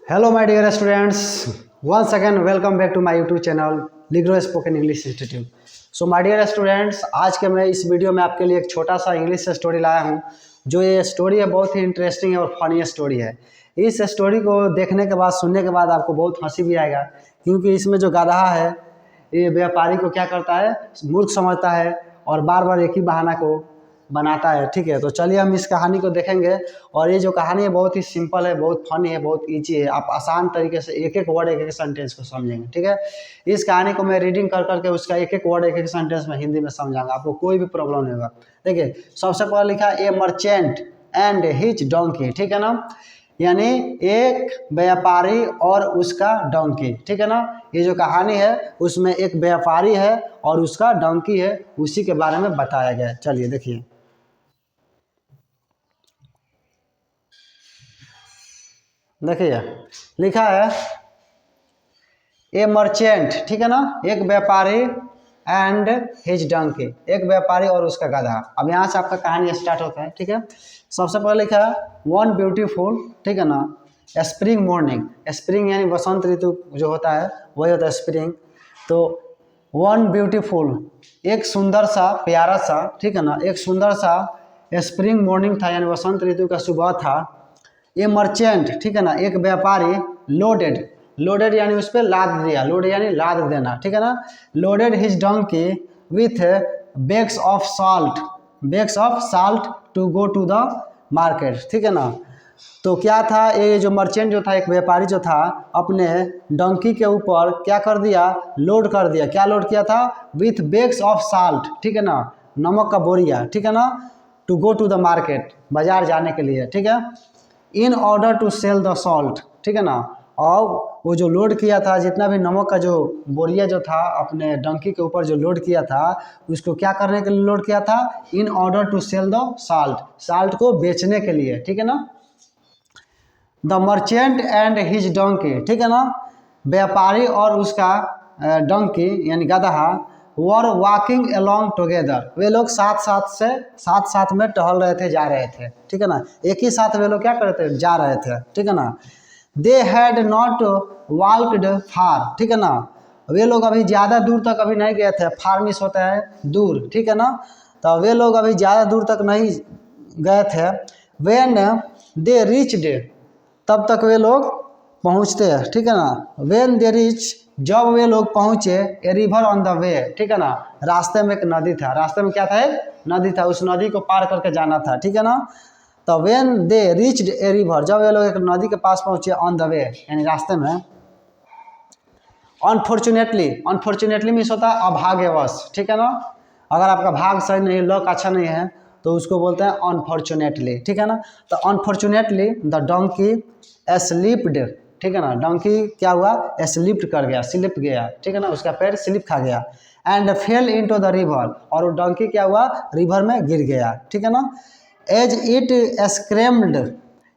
Hello my dear students, once again welcome back to my YouTube channel लिग्रो spoken English institute. So my dear students, आज के मैं इस video में आपके लिए एक छोटा सा इंग्लिश स्टोरी लाया हूँ। जो ये स्टोरी है बहुत ही इंटरेस्टिंग और फनी स्टोरी है। इस स्टोरी को देखने के बाद, सुनने के बाद आपको बहुत हंसी भी आएगा, क्योंकि इसमें जो गधा है ये व्यापारी को क्या करता है, मूर्ख समझता है और बार बार एक ही बहाना को बनाता है। ठीक है, तो चलिए हम इस कहानी को देखेंगे। और ये जो कहानी है बहुत ही सिंपल है, बहुत फनी है, बहुत ईजी है। आप आसान तरीके से एक एक वर्ड, एक एक सेंटेंस को समझेंगे। ठीक है, इस कहानी को मैं रीडिंग कर करके उसका एक एक वर्ड, एक एक सेंटेंस में हिंदी में समझाऊंगा, आपको कोई भी प्रॉब्लम नहीं होगा। देखिए, सबसे पहले लिखा है ए मर्चेंट एंड हिज डोंकी। ठीक है ना, यानी एक व्यापारी और उसका डोंकी। ठीक है ना, ये जो कहानी है उसमें एक व्यापारी है और उसका डोंकी है, उसी के बारे में बताया गया है। चलिए देखिए, देखिए लिखा है ए मर्चेंट। ठीक है ना, एक व्यापारी एंड हिज डंकी, एक व्यापारी और उसका गधा। अब यहाँ से आपका कहानी स्टार्ट होता है। ठीक है, सबसे पहले लिखा है वन ब्यूटीफुल, ठीक है ना, स्प्रिंग मॉर्निंग। स्प्रिंग यानी बसंत ऋतु जो होता है वही होता है स्प्रिंग। तो वन ब्यूटीफुल, एक सुंदर सा, प्यारा सा, ठीक है ना, एक सुंदर सा स्प्रिंग मॉर्निंग था, यानी बसंत ऋतु का सुबह था। ये मर्चेंट, ठीक है ना, एक व्यापारी, लोडेड, लोडेड यानी उस पर लाद दिया, लोड यानी लाद देना। ठीक है ना, loaded his donkey with bags of salt, bags of salt to go to the market. ठीक है ना, तो क्या था, ये जो मर्चेंट जो था, एक व्यापारी जो था, अपने डोंकी के ऊपर क्या कर दिया, लोड कर दिया। क्या लोड किया था, विथ बैग्स ऑफ साल्ट, ठीक है ना, नमक का बोरिया। ठीक है ना, to go to the market, बाजार जाने के लिए। ठीक है, in order to sell the salt. ठीक है ना, और वो जो लोड किया था, जितना भी नमक का जो बोरिया जो था अपने डंकी के ऊपर जो लोड किया था, उसको क्या करने के लिए लोड किया था, in order to sell the salt, salt को बेचने के लिए। ठीक है ना, the merchant and his donkey, ठीक है ना, व्यापारी और उसका डंकी यानी गधा, वर वॉकिंग अलोंग टुगेदर, वे लोग साथ साथ में टहल रहे थे, जा रहे थे। ठीक है ना, एक ही साथ वे लोग क्या कर रहे थे, जा रहे थे। ठीक है ना, दे हैड नॉट वॉल्कड फार, ठीक है ना, वे लोग अभी ज़्यादा दूर तक अभी नहीं गए थे। फार मिस होता है दूर। ठीक है ना, तो वे लोग अभी ज़्यादा दूर तक नहीं गए थे। वेन दे रीच्ड, तब तक वे लोग पहुँचते हैं। ठीक है ना, वेन दे रीच, जब वे लोग पहुँचे, a river on the way, ठीक है ना, रास्ते में एक नदी था। रास्ते में क्या था, एक नदी था, उस नदी को पार करके जाना था। ठीक है ना, तो when they reached a river, जब वे लोग एक नदी के पास पहुँचे, ऑन द वे यानी रास्ते में। अनफॉर्चुनेटली, अनफॉर्चुनेटली मीन्स होता है अभाग्यवश। ठीक है ना, अगर आपका भाग सही नहीं, लक अच्छा नहीं है, तो उसको बोलते हैं अनफॉर्चुनेटली। ठीक है ना, तो अनफॉर्चुनेटली द डोंकी स्लिप्ड, ठीक है ना, डोंकी क्या हुआ, स्लिप्ड कर गया, स्लिप गया। ठीक है ना, उसका पैर स्लिप खा गया। And fail into the river, और वो डोंकी क्या हुआ, रिवर में गिर गया। ठीक है ना, as it scrambled,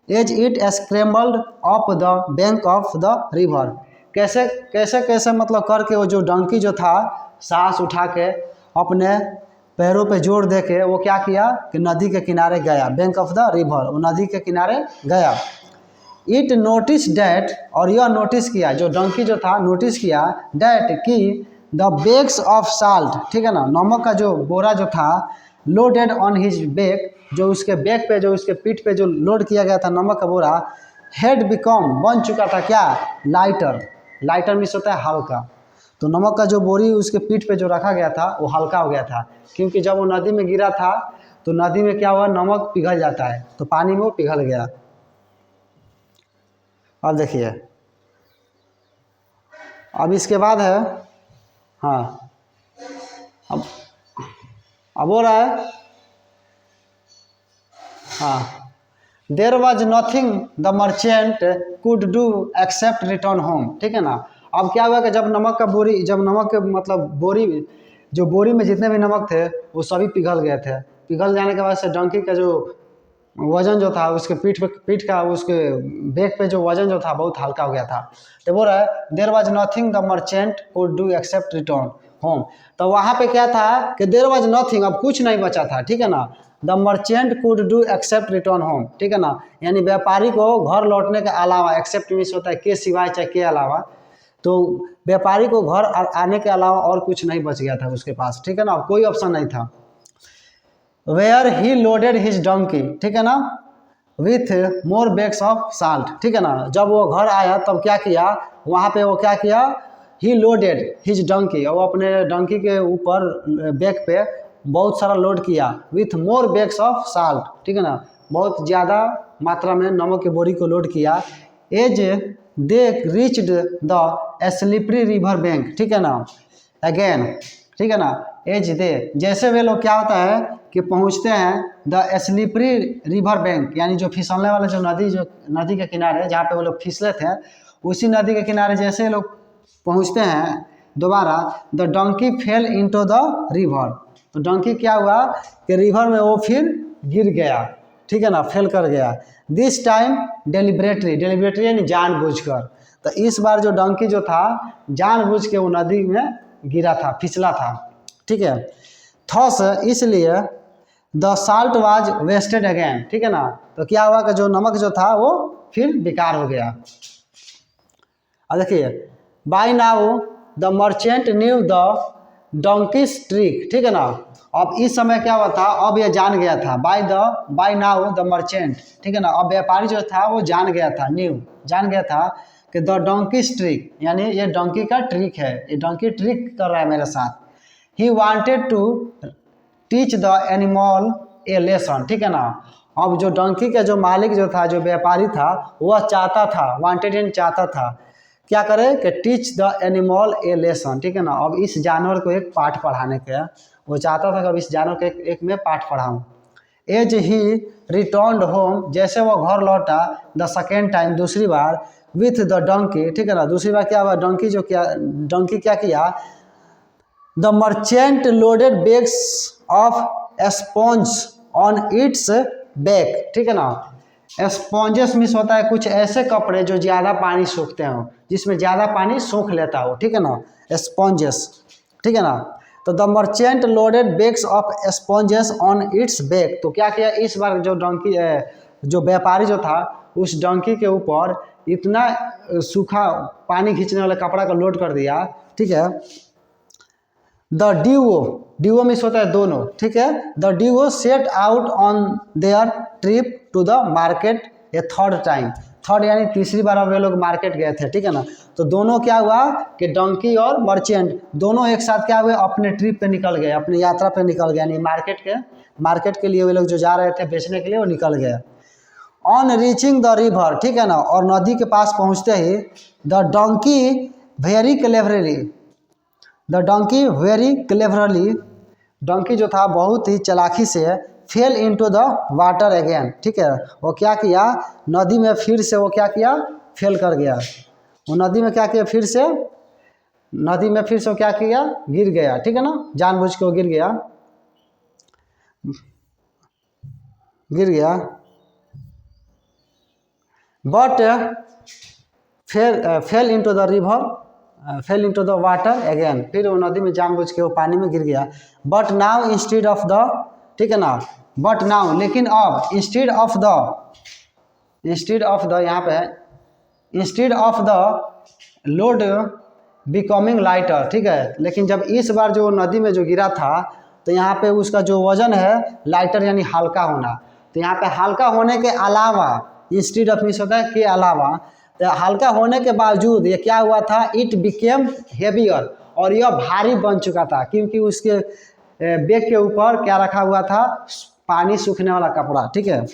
as it scrambled up the bank of the river, कैसे कैसे कैसे मतलब करके वो जो डंकी जो था, सांस उठा के अपने पैरों पे जोर दे के वो क्या किया कि नदी के किनारे गया, बैंक ऑफ द रिवर, वो नदी के किनारे गया। इट नोटिस डैट, और यह नोटिस किया, जो डंकी जो था नोटिस किया, डैट कि द बैग्स ऑफ साल्ट, ठीक है ना, नमक का जो बोरा जो था, लोडेड ऑन हिज बैग, जो उसके बैग पे, जो उसके पीठ पे जो लोड किया गया था नमक का बोरा, हैड बिकम, बन चुका था क्या, लाइटर, लाइटर मीन्स होता है हल्का। तो नमक का जो बोरी उसके पीठ पे जो रखा गया था वो हल्का हो गया था, क्योंकि जब वो नदी में गिरा था तो नदी में क्या हुआ, नमक पिघल जाता है, तो पानी में वो पिघल गया। अब देखिए, अब इसके बाद है, हाँ, अब हो रहा है, हाँ, there was nothing the merchant could do except return home. ठीक है ना, अब क्या हुआ कि जब नमक का बोरी, जब नमक के मतलब बोरी, जो बोरी में जितने भी नमक थे वो सभी पिघल गए थे। पिघल जाने के बाद से डंकी का जो वजन जो था, उसके पीठ का उसके बैक पे जो वजन जो था बहुत हल्का हो गया था। तो बोल रहा है there was nothing the merchant could do except return home. तो वहाँ पे क्या था कि देर वॉज नथिंग, अब कुछ नहीं बचा था। ठीक है ना, the merchant could do except return home, ठीक है ना, यानी व्यापारी को घर लौटने के अलावा, एक्सेप्ट मीन्स होता है के सिवाय चाहे के अलावा, तो व्यापारी को घर आने के अलावा और कुछ नहीं बच गया था उसके पास, ठीक है ना, कोई ऑप्शन नहीं था। Where he loaded his donkey, ठीक है ना, with more bags of salt, ठीक है ना, जब वो घर आया तब क्या किया, वहाँ पे वो क्या किया, ही लोडेड हिज डंकी, वो अपने डंकी के ऊपर बैग पे बहुत सारा लोड किया, with more bags of salt, ठीक है ना, बहुत ज़्यादा मात्रा में नमक की बोरी को लोड किया। As they reached the slippery river bank, ठीक है ना, अगेन, ठीक है ना, एज दे, जैसे वे लोग क्या होता है कि पहुंचते हैं द स्लिपरी रिवर बैंक, यानी जो फिसलने वाले जो नदी के किनारे जहाँ पे वो लोग फिसले थे, उसी नदी के किनारे जैसे लोग पहुंचते हैं दोबारा, the donkey fell into the river, तो डंकी क्या हुआ कि रिवर में वो फिर गिर गया, ठीक है ना, फेल कर गया। दिस टाइम डेलिबरेटली यानी जानबूझकर, तो इस बार जो डंकी जो था जानबूझ के वो नदी में गिरा था, फिसला था, ठीक है। थॉस, इसलिए the salt was wasted again, ठीक है ना, तो क्या हुआ कि जो नमक जो था वो फिर बेकार हो गया। अब देखिए, by now the merchant knew the donkey's trick, ठीक है ना, अब इस समय क्या हुआ था, अब ये जान गया था, बाय नाउ द मर्चेंट, ठीक है ना, अब व्यापारी जो था वो जान गया था, न्यू जान गया था कि द डंकीज ट्रिक, यानी ये डंकी का ट्रिक है, ये डंकी ट्रिक कर रहा है मेरे साथ। He wanted to teach the animal a lesson, ठीक है ना, अब जो डंकी का जो मालिक जो था, जो व्यापारी था, वह चाहता था, वांटेड एंड चाहता था क्या करे कि teach the animal a lesson, ठीक है ना, अब इस जानवर को एक पाठ पढ़ाने के, वो चाहता था कि अब इस जानवर को एक में पाठ पढ़ाऊँ। एज ही रिटर्न्ड होम, जैसे वो घर लौटा, द सेकेंड टाइम, दूसरी बार, विथ द डंकी, ठीक है ना, दूसरी बार क्या हुआ, डंकी क्या किया, the merchant loaded bags of sponge on it's back, ठीक है ना, स्पॉन्जेस मीन्स होता है कुछ ऐसे कपड़े जो ज़्यादा पानी सोखते हो, जिसमें ज़्यादा पानी सोख लेता हो, ठीक है ना, स्पॉन्जेस, ठीक है ना, तो the merchant loaded bags of sponges on it's back, तो क्या किया इस बार जो डंकी जो व्यापारी जो था उस डंकी के ऊपर इतना सूखा पानी खींचने वाला कपड़ा का लोड कर दिया, ठीक है। द ड्यूओ मीन्स होता है दोनों, ठीक है, the duo set out on their trip to the market a third time, third यानी तीसरी बार अब वे लोग मार्केट गए थे, ठीक है ना, तो दोनों क्या हुआ कि डंकी और मर्चेंट दोनों एक साथ क्या हुए, अपने ट्रिप पे निकल गए, अपनी यात्रा पे निकल गए, यानी मार्केट के लिए वे लोग जो जा रहे थे बेचने के लिए वो निकल गए। ऑन रीचिंग द रिवर, ठीक है ना, और नदी के पास पहुँचते ही the donkey very cleverly, donkey जो था बहुत ही चालाकी से fell into the water again, ठीक है, वो क्या किया नदी में फिर से वो क्या किया फेल कर गया, वो नदी में क्या किया फिर से वो क्या किया गिर गया, ठीक है ना, जानबूझ के वो गिर गया, but fail into the river, fail into the water again, फिर वो नदी में जानबूझ के वो पानी में गिर गया। But now instead of the, ठीक है ना, बट नाउ लेकिन अब इंस्टेड ऑफ द यहाँ पे instead of the load becoming lighter, ठीक है, लेकिन जब इस बार जो नदी में जो गिरा था तो यहाँ पे उसका जो वजन है लाइटर यानी हल्का होना, तो यहाँ पे हल्का होने के अलावा, इंस्टेड ऑफ मीन्स होता है के अलावा, तो हल्का होने के बावजूद ये क्या हुआ था, इट बिकेम हेवियर, और यह भारी बन चुका था, क्योंकि उसके बैग के ऊपर क्या रखा हुआ था, पानी सूखने वाला कपड़ा, ठीक है,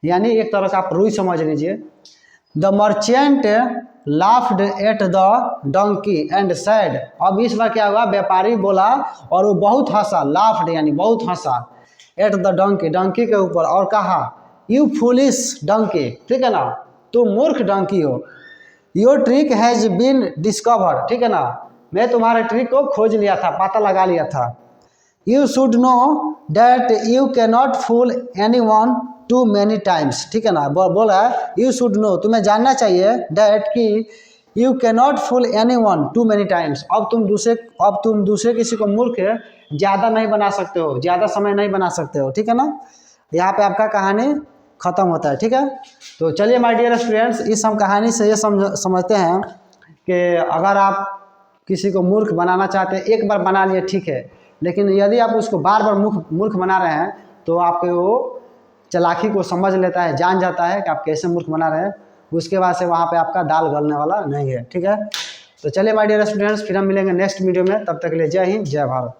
यानी एक तरह का आप रुई समझ लीजिए। The merchant laughed at the donkey and said, अब इस बार क्या हुआ, व्यापारी बोला और वो बहुत हंसा, लाफ्ड यानी बहुत हंसा, एट द डंकी के ऊपर, और कहा यू फुलिश डंकी, ठीक है ना, तुम मूर्ख डंकी हो, your trick has been discovered, ठीक है ना, मैं तुम्हारे ट्रिक को खोज लिया था, पता लगा लिया था। You should know that you cannot fool anyone too many times, ठीक है ना, बोला यू शुड नो, तुम्हें जानना चाहिए, डैट कि you cannot fool anyone too many times, अब तुम दूसरे किसी को मूर्ख ज़्यादा नहीं बना सकते हो, ज़्यादा समय नहीं बना सकते हो, ठीक है ना। यहाँ पे आपका कहानी ख़त्म होता है, ठीक है। तो चलिए माय डियर स्टूडेंट्स, इस हम कहानी से ये समझते हैं कि अगर आप किसी को मूर्ख बनाना चाहते हैं, एक बार बना लिए ठीक है, लेकिन यदि आप उसको बार बार मूर्ख बना रहे हैं तो आपके वो चालाकी को समझ लेता है, जान जाता है कि आप कैसे मूर्ख बना रहे हैं, उसके बाद से वहाँ पे आपका दाल गलने वाला नहीं है, ठीक है। तो चलिए माय डियर स्टूडेंट्स, फिर हम मिलेंगे नेक्स्ट वीडियो में, तब तक के लिए जय हिंद जय भारत।